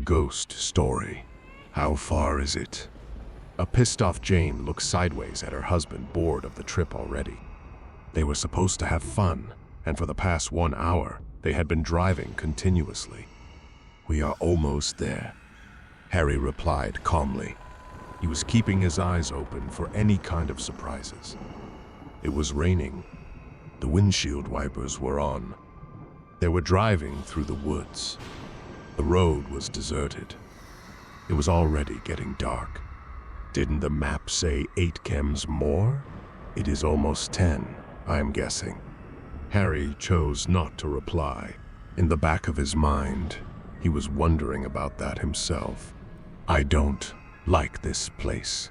ghost story. How far is it? A pissed-off Jane looks sideways at her husband, bored of the trip already. They were supposed to have fun, and for the past 1 hour, they had been driving continuously. We are almost there, Harry replied calmly. He was keeping his eyes open for any kind of surprises. It was raining. The windshield wipers were on. They were driving through the woods. The road was deserted. It was already getting dark. Didn't the map say 8 chems more? It is almost 10, I'm guessing. Harry chose not to reply. In the back of his mind, he was wondering about that himself. I don't like this place.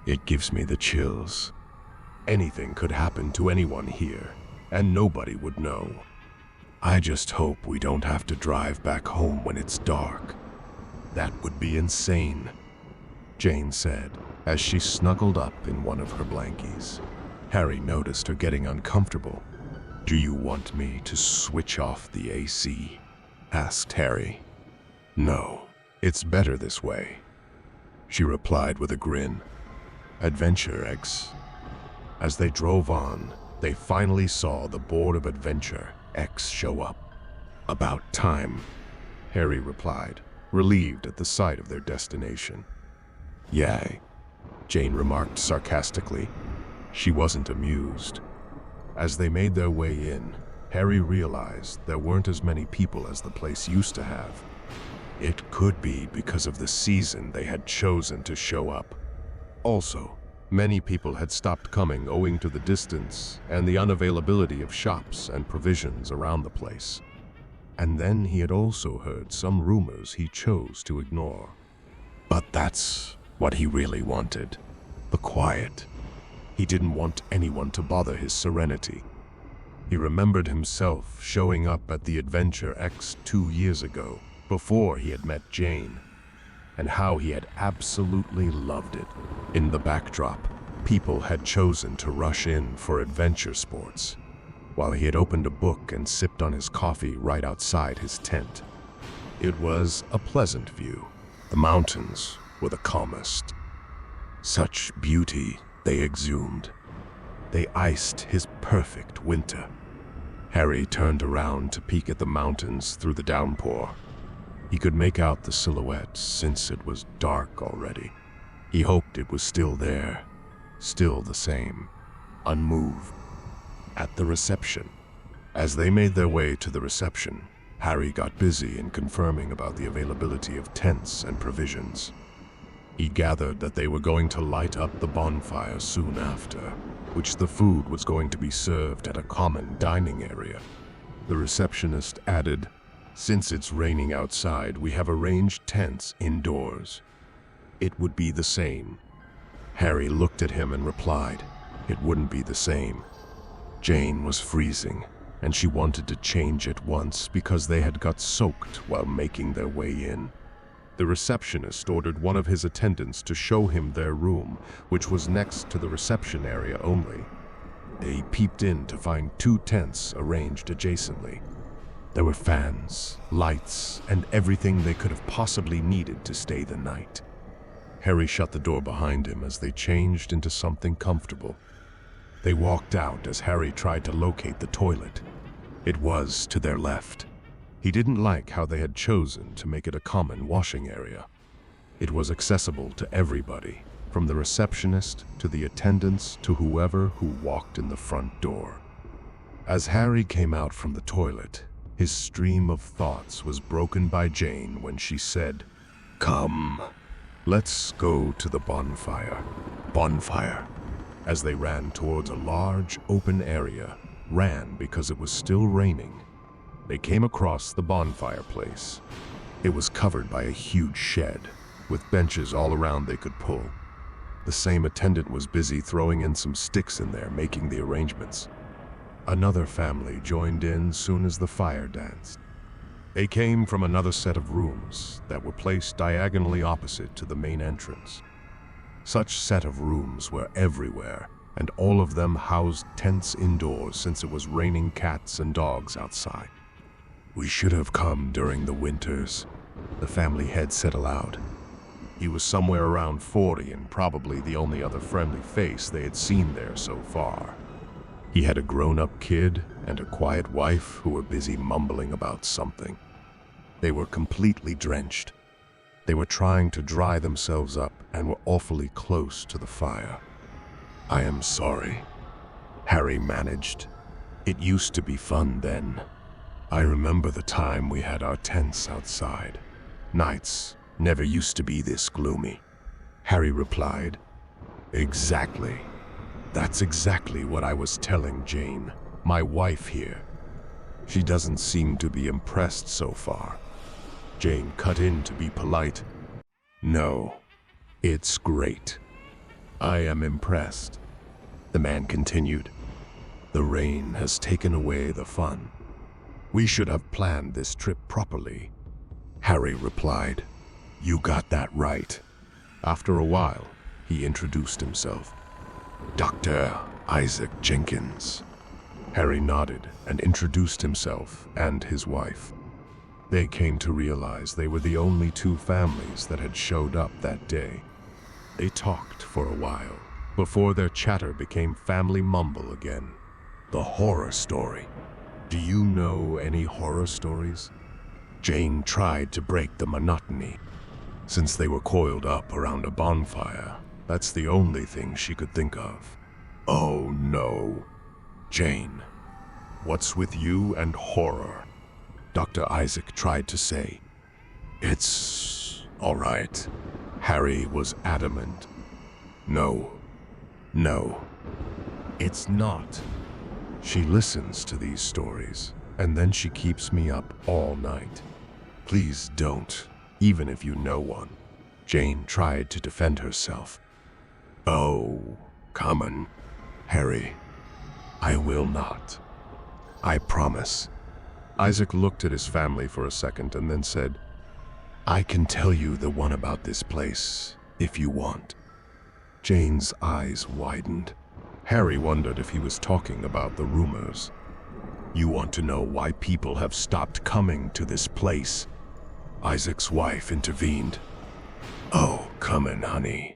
It gives me the chills. Anything could happen to anyone here, and nobody would know. I just hope we don't have to drive back home when it's dark. That would be insane, Jane said, as she snuggled up in one of her blankies. Harry noticed her getting uncomfortable. Do you want me to switch off the AC? Asked Harry. No, it's better this way, she replied with a grin. Adventure X. As they drove on, they finally saw the Board of Adventure X show up. About time, Harry replied, relieved at the sight of their destination. Yay, Jane remarked sarcastically. She wasn't amused. As they made their way in, Harry realized there weren't as many people as the place used to have. It could be because of the season they had chosen to show up. Also, many people had stopped coming owing to the distance and the unavailability of shops and provisions around the place. And then he had also heard some rumors he chose to ignore. But that's what he really wanted, the quiet. He didn't want anyone to bother his serenity. He remembered himself showing up at the Adventure X 2 years ago, before he had met Jane, and how he had absolutely loved it. In the backdrop, people had chosen to rush in for adventure sports, while he had opened a book and sipped on his coffee right outside his tent. It was a pleasant view. The mountains were the calmest. Such beauty they exhumed. They iced his perfect winter. Harry turned around to peek at the mountains through the downpour. He could make out the silhouette since it was dark already. He hoped it was still there, still the same, unmoved. At the reception. As they made their way to the reception, Harry got busy in confirming about the availability of tents and provisions. He gathered that they were going to light up the bonfire soon after, which the food was going to be served at a common dining area. The receptionist added, "Since it's raining outside, we have arranged tents indoors." It would be the same. Harry looked at him and replied, it wouldn't be the same. Jane was freezing, and she wanted to change at once because they had got soaked while making their way in. The receptionist ordered one of his attendants to show him their room, which was next to the reception area only. They peeped in to find 2 tents arranged adjacently. There were fans, lights, and everything they could have possibly needed to stay the night. Harry shut the door behind him as they changed into something comfortable. They walked out as Harry tried to locate the toilet. It was to their left. He didn't like how they had chosen to make it a common washing area. It was accessible to everybody, from the receptionist to the attendants to whoever who walked in the front door. As Harry came out from the toilet, his stream of thoughts was broken by Jane when she said, "Come, let's go to the bonfire." Bonfire. As they ran towards a large, open area, ran because it was still raining, they came across the bonfire place. It was covered by a huge shed, with benches all around they could pull. The same attendant was busy throwing in some sticks in there, making the arrangements. Another family joined in soon as the fire danced. They came from another set of rooms that were placed diagonally opposite to the main entrance. Such set of rooms were everywhere, and all of them housed tents indoors since it was raining cats and dogs outside. "We should have come during the winters," The family head said aloud. He was somewhere around 40 and probably the only other friendly face they had seen there so far. He had a grown-up kid and a quiet wife who were busy mumbling about something. They were completely drenched. They were trying to dry themselves up and were awfully close to the fire. "I am sorry," Harry managed. "It used to be fun then. I remember the time we had our tents outside. Nights never used to be this gloomy." Harry replied, "Exactly. That's exactly what I was telling Jane, my wife here. She doesn't seem to be impressed so far." Jane cut in to be polite. "No, it's great. I am impressed," the man continued. "The rain has taken away the fun. We should have planned this trip properly." Harry replied, "You got that right." After a while, he introduced himself. "Dr. Isaac Jenkins." Harry nodded and introduced himself and his wife. They came to realize they were the only two families that had showed up that day. They talked for a while, before their chatter became family mumble again. The horror story. "Do you know any horror stories?" Jane tried to break the monotony. Since they were coiled up around a bonfire, that's the only thing she could think of. "Oh no. Jane, what's with you and horror?" Dr. Isaac tried to say. "It's all right." Harry was adamant. No, it's not. She listens to these stories, and then she keeps me up all night. Please don't, even if you know one." Jane tried to defend herself. "Oh, come on, Harry. I will not. I promise." Isaac looked at his family for a second and then said, "I can tell you the one about this place, if you want." Jane's eyes widened. Harry wondered if he was talking about the rumors. "You want to know why people have stopped coming to this place?" Isaac's wife intervened. "Oh, come on, honey.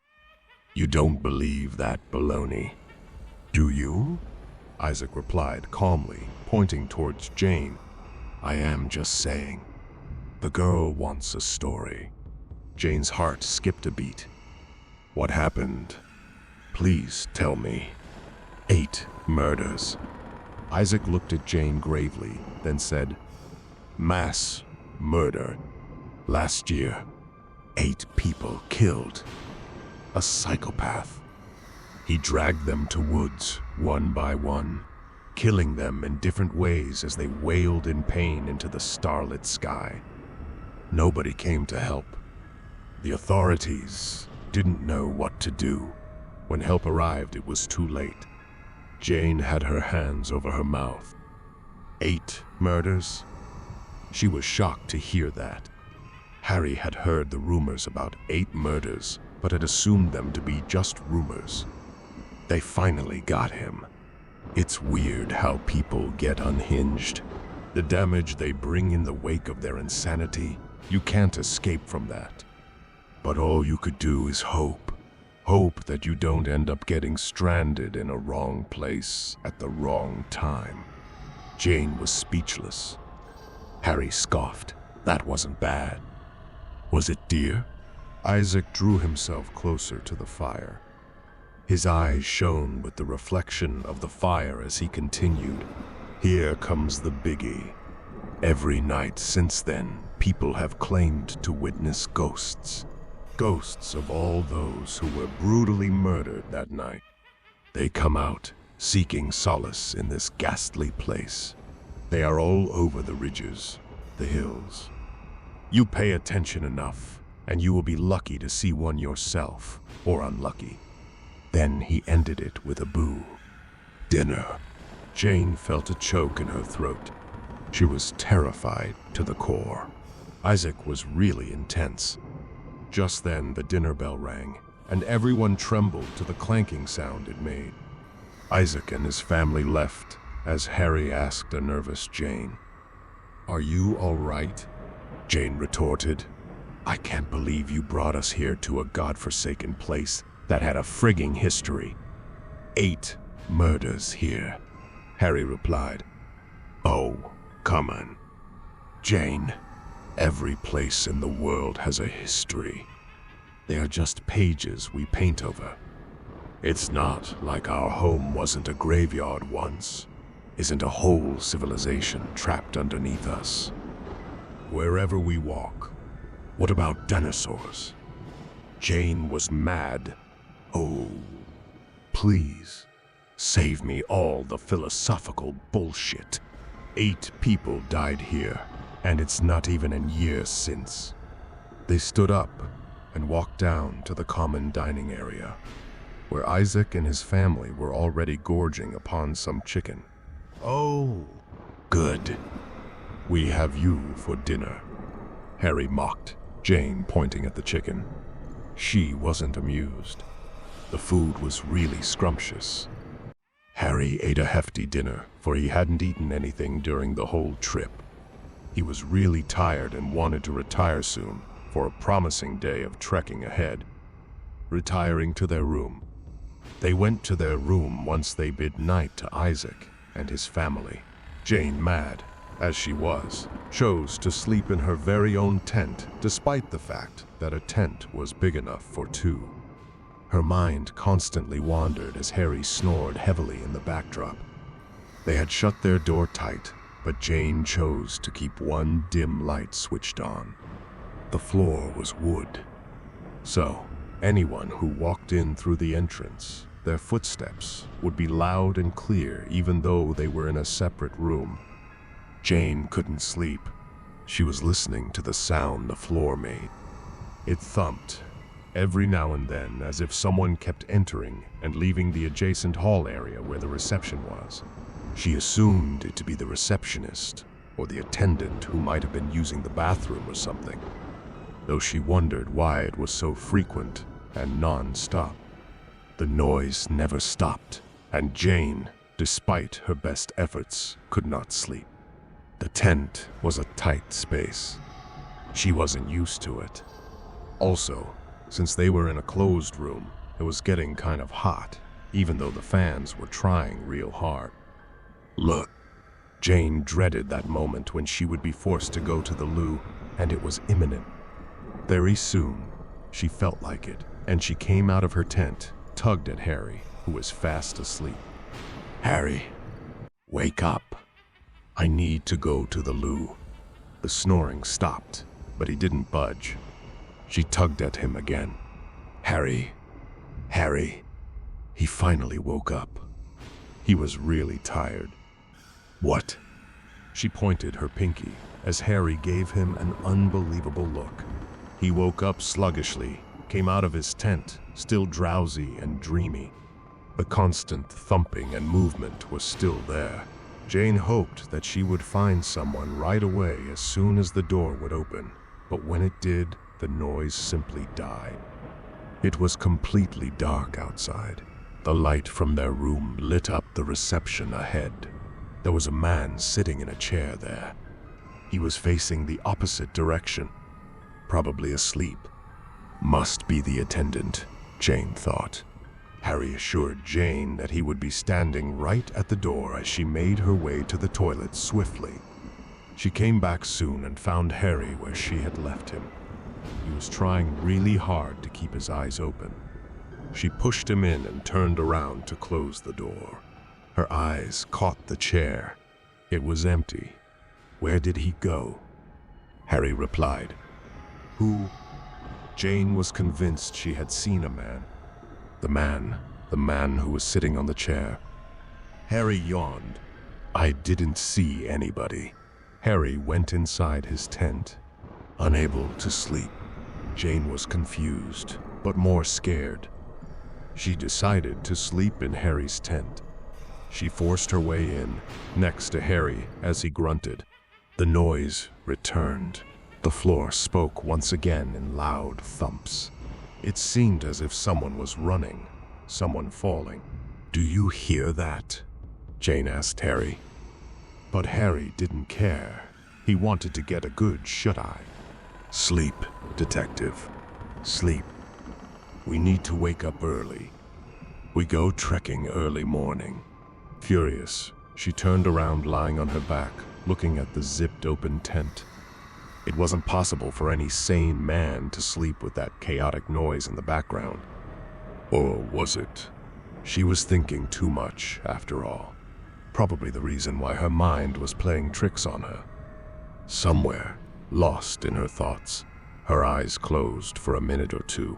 You don't believe that baloney, do you?" Isaac replied calmly, pointing towards Jane. "I am just saying. The girl wants a story." Jane's heart skipped a beat. "What happened? Please tell me." 8 murders. Isaac looked at Jane gravely, then said, "Mass murder. Last year, 8 people killed. A psychopath. He dragged them to woods, one by one, killing them in different ways as they wailed in pain into the starlit sky. Nobody came to help. The authorities didn't know what to do. When help arrived, it was too late." Jane had her hands over her mouth. 8 murders? She was shocked to hear that. Harry had heard the rumors about 8 murders, but had assumed them to be just rumors. They finally got him. It's weird how people get unhinged. The damage they bring in the wake of their insanity, you can't escape from that. But all you could do is hope. Hope that you don't end up getting stranded in a wrong place at the wrong time. Jane was speechless. Harry scoffed. That wasn't bad. Was it dear? Isaac drew himself closer to the fire. His eyes shone with the reflection of the fire as he continued. "Here comes the biggie. Every night since then, people have claimed to witness ghosts. Ghosts of all those who were brutally murdered that night. They come out, seeking solace in this ghastly place. They are all over the ridges, the hills. You pay attention enough, and you will be lucky to see one yourself, or unlucky." Then he ended it with a boo. "Dinner." Jane felt a choke in her throat. She was terrified to the core. Isaac was really intense. Just then the dinner bell rang, and everyone trembled to the clanking sound it made. Isaac and his family left as Harry asked a nervous Jane, "Are you all right?" Jane retorted. "I can't believe you brought us here to a godforsaken place that had a frigging history." "8 murders here," Harry replied. "Oh, come on. Jane, every place in the world has a history. They are just pages we paint over. It's not like our home wasn't a graveyard once, isn't a whole civilization trapped underneath us. Wherever we walk, what about dinosaurs?" Jane was mad. "Oh, please, save me all the philosophical bullshit. 8 people died here, and it's not even a year since." They stood up and walked down to the common dining area, where Isaac and his family were already gorging upon some chicken. "Oh, good. We have you for dinner," Harry mocked, Jane pointing at the chicken. She wasn't amused. The food was really scrumptious. Harry ate a hefty dinner, for he hadn't eaten anything during the whole trip. He was really tired and wanted to retire soon, for a promising day of trekking ahead. Retiring to their room. They went to their room once they bid night to Isaac and his family. Jane, mad as she was, chose to sleep in her very own tent, despite the fact that a tent was big enough for 2. Her mind constantly wandered as Harry snored heavily in the backdrop. They had shut their door tight, but Jane chose to keep one dim light switched on. The floor was wood, so anyone who walked in through the entrance, their footsteps would be loud and clear even though they were in a separate room. Jane couldn't sleep. She was listening to the sound the floor made. It thumped every now and then, as if someone kept entering and leaving the adjacent hall area where the reception was. She assumed it to be the receptionist or the attendant who might have been using the bathroom or something, though she wondered why it was so frequent and non-stop. The noise never stopped, and Jane, despite her best efforts, could not sleep. The tent was a tight space. She wasn't used to it. Also, since they were in a closed room, it was getting kind of hot, even though the fans were trying real hard. Look, Jane dreaded that moment when she would be forced to go to the loo, and it was imminent. Very soon, she felt like it, and she came out of her tent, tugged at Harry, who was fast asleep. "Harry, wake up. I need to go to the loo." The snoring stopped, but he didn't budge. She tugged at him again. "Harry, Harry." He finally woke up. He was really tired. "What?" She pointed her pinky as Harry gave him an unbelievable look. He woke up sluggishly, came out of his tent, still drowsy and dreamy. The constant thumping and movement was still there. Jane hoped that she would find someone right away as soon as the door would open, but when it did, the noise simply died. It was completely dark outside. The light from their room lit up the reception ahead. There was a man sitting in a chair there. He was facing the opposite direction, probably asleep. Must be the attendant, Jane thought. Harry assured Jane that he would be standing right at the door as she made her way to the toilet swiftly. She came back soon and found Harry where she had left him. He was trying really hard to keep his eyes open. She pushed him in and turned around to close the door. Her eyes caught the chair. It was empty. Where did he go? Harry replied. Who? Jane was convinced she had seen a man. The man who was sitting on the chair. Harry yawned. I didn't see anybody. Harry went inside his tent, unable to sleep. Jane was confused, but more scared. She decided to sleep in Harry's tent. She forced her way in, next to Harry as he grunted. The noise returned. The floor spoke once again in loud thumps. It seemed as if someone was running, someone falling. Do you hear that? Jane asked Harry. But Harry didn't care. He wanted to get a good shut-eye. Sleep, detective. Sleep. We need to wake up early. We go trekking early morning. Furious, she turned around lying on her back, looking at the zipped-open tent. It wasn't possible for any sane man to sleep with that chaotic noise in the background. Or was it? She was thinking too much, after all. Probably the reason why her mind was playing tricks on her. Somewhere, lost in her thoughts, her eyes closed for a minute or two,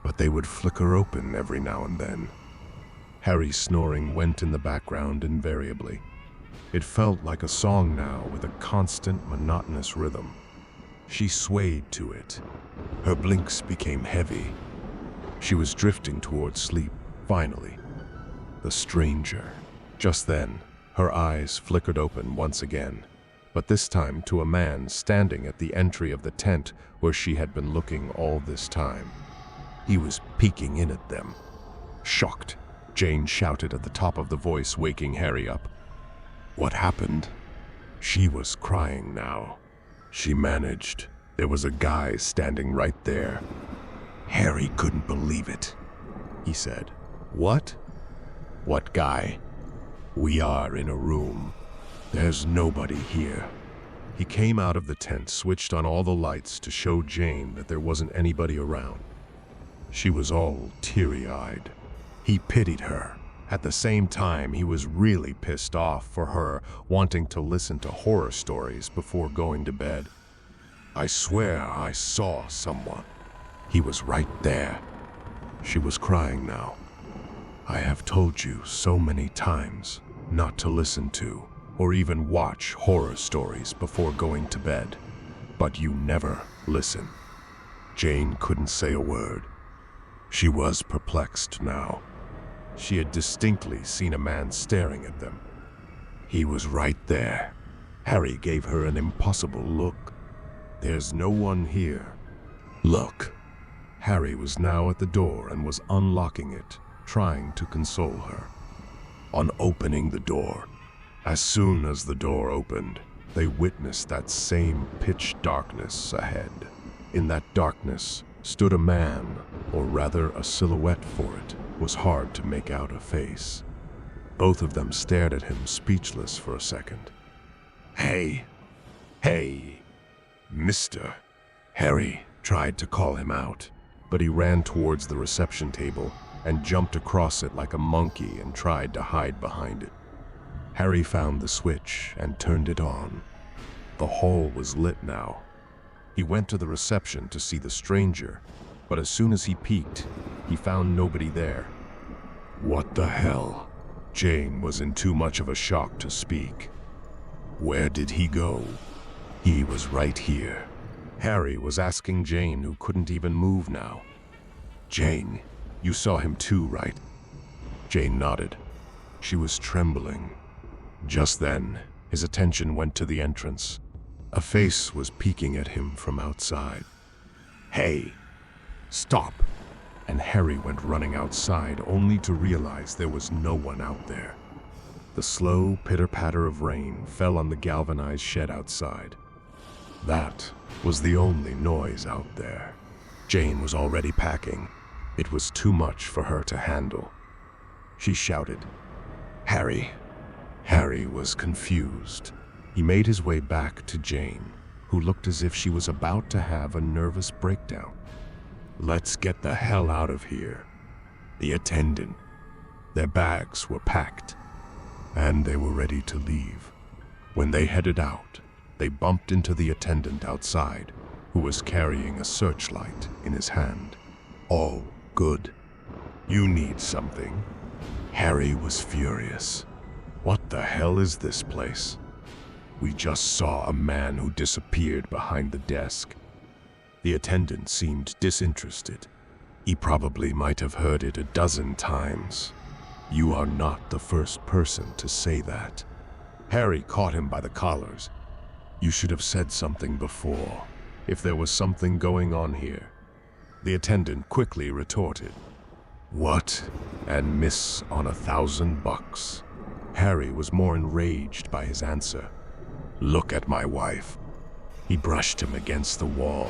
but they would flicker open every now and then. Harry's snoring went in the background invariably. It felt like a song now with a constant, monotonous rhythm. She swayed to it. Her blinks became heavy. She was drifting towards sleep, finally. The stranger. Just then, her eyes flickered open once again, but this time to a man standing at the entry of the tent where she had been looking all this time. He was peeking in at them. Shocked, Jane shouted at the top of the voice, waking Harry up. What happened? She was crying now. She managed. There was a guy standing right there. Harry couldn't believe it. He said, "What? What guy? We are in a room. There's nobody here." He came out of the tent, switched on all the lights to show Jane that there wasn't anybody around. She was all teary-eyed. He pitied her. At the same time, he was really pissed off for her wanting to listen to horror stories before going to bed. "I swear I saw someone. He was right there." She was crying now. "I have told you so many times not to listen to or even watch horror stories before going to bed, but you never listen." Jane couldn't say a word. She was perplexed now. She had distinctly seen a man staring at them. He was right there. Harry gave her an impossible look. "There's no one here. Look." Harry was now at the door and was unlocking it, trying to console her. On opening the door, as soon as the door opened, they witnessed that same pitch darkness ahead. In that darkness stood a man, or rather a silhouette for it was hard to make out a face. Both of them stared at him, speechless for a second. Hey, mister." Harry tried to call him out, but he ran towards the reception table and jumped across it like a monkey and tried to hide behind it. Harry found the switch and turned it on. The hall was lit now. He went to the reception to see the stranger, but as soon as he peeked, he found nobody there. What the hell? Jane was in too much of a shock to speak. Where did he go? He was right here. Harry was asking Jane, who couldn't even move now. "Jane, you saw him too, right?" Jane nodded. She was trembling. Just then, his attention went to the entrance. A face was peeking at him from outside. "Hey, stop!" And Harry went running outside, only to realize there was no one out there. The slow pitter-patter of rain fell on the galvanized shed outside. That was the only noise out there. Jane was already packing. It was too much for her to handle. She shouted, "Harry!" Harry was confused. He made his way back to Jane, who looked as if she was about to have a nervous breakdown. "Let's get the hell out of here." The attendant. Their bags were packed, and they were ready to leave. When they headed out, they bumped into the attendant outside, who was carrying a searchlight in his hand. "All good. You need something." Harry was furious. What the hell is this place? We just saw a man who disappeared behind the desk. The attendant seemed disinterested. He probably might have heard it a dozen times. "You are not the first person to say that." Harry caught him by the collars. "You should have said something before, if there was something going on here." The attendant quickly retorted, "What? And miss on $1,000 bucks?" Harry was more enraged by his answer. Look at my wife. He brushed him against the wall.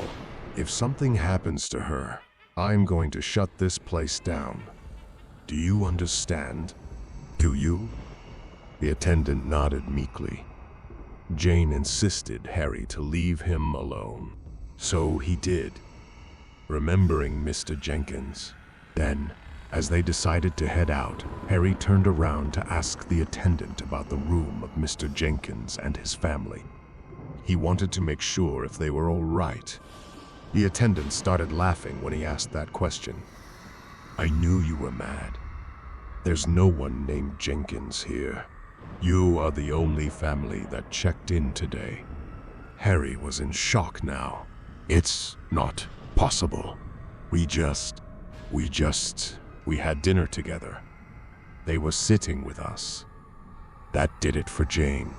If something happens to her, I'm going to shut this place down. Do you understand? Do you? The attendant nodded meekly. Jane insisted Harry to leave him alone. So he did, remembering Mr. Jenkins. Then, as they decided to head out, Harry turned around to ask the attendant about the room of Mr. Jenkins and his family. He wanted to make sure if they were all right. The attendant started laughing when he asked that question. I knew you were mad. There's no one named Jenkins here. You are the only family that checked in today. Harry was in shock now. It's not possible. We had dinner together. They were sitting with us. That did it for Jane.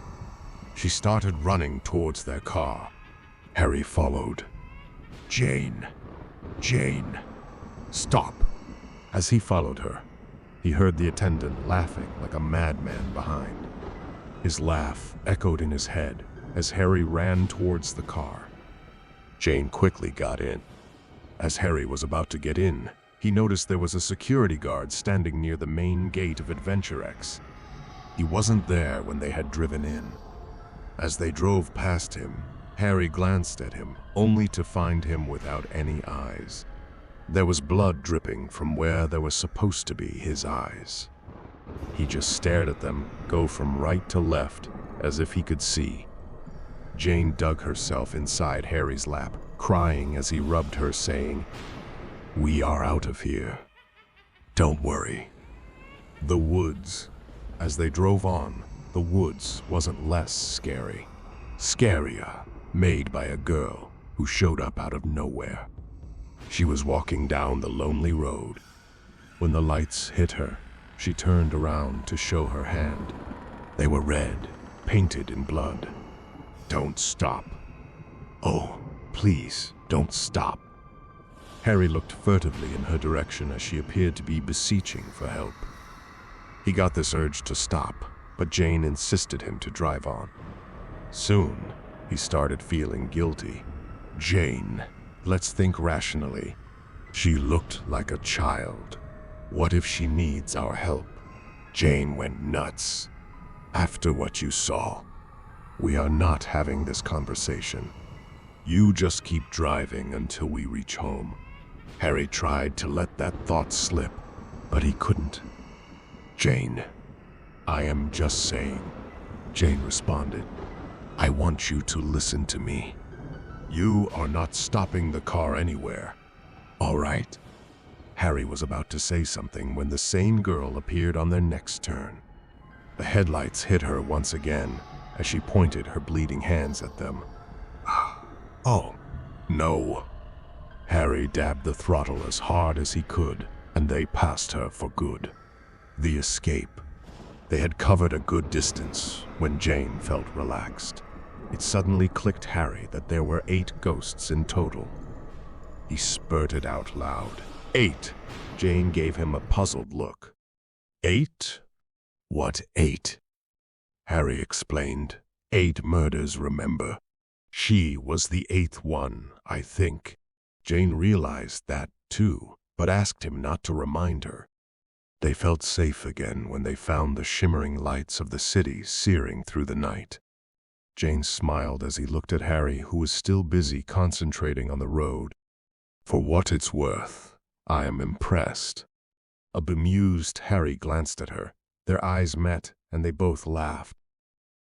She started running towards their car. Harry followed. Jane, stop. As he followed her, he heard the attendant laughing like a madman behind. His laugh echoed in his head as Harry ran towards the car. Jane quickly got in. As Harry was about to get in, he noticed there was a security guard standing near the main gate of Adventure X. He wasn't there when they had driven in. As they drove past him, Harry glanced at him, only to find him without any eyes. There was blood dripping from where there was supposed to be his eyes. He just stared at them, go from right to left, as if he could see. Jane dug herself inside Harry's lap, crying as he rubbed her, saying, "We are out of here. Don't worry." The woods. As they drove on, the woods wasn't less scary. Scarier, made by a girl who showed up out of nowhere. She was walking down the lonely road. When the lights hit her, she turned around to show her hand. They were red, painted in blood. Don't stop. Oh, please, don't stop. Harry looked furtively in her direction as she appeared to be beseeching for help. He got this urge to stop, but Jane insisted him to drive on. Soon, he started feeling guilty. Jane, let's think rationally. She looked like a child. What if she needs our help? Jane went nuts. After what you saw, we are not having this conversation. You just keep driving until we reach home. Harry tried to let that thought slip, but he couldn't. Jane, I am just saying. Jane responded. I want you to listen to me. You are not stopping the car anywhere. All right? Harry was about to say something when the same girl appeared on their next turn. The headlights hit her once again as she pointed her bleeding hands at them. Oh, no. Harry dabbed the throttle as hard as he could, and they passed her for good. The escape. They had covered a good distance when Jane felt relaxed. It suddenly clicked Harry that there were 8 ghosts in total. He spurted out loud. 8. Jane gave him a puzzled look. 8? What 8? Harry explained. 8 murders, remember? She was the 8th one, I think. Jane realized that, too, but asked him not to remind her. They felt safe again when they found the shimmering lights of the city searing through the night. Jane smiled as he looked at Harry, who was still busy concentrating on the road. For what it's worth, I am impressed. A bemused Harry glanced at her. Their eyes met, and they both laughed.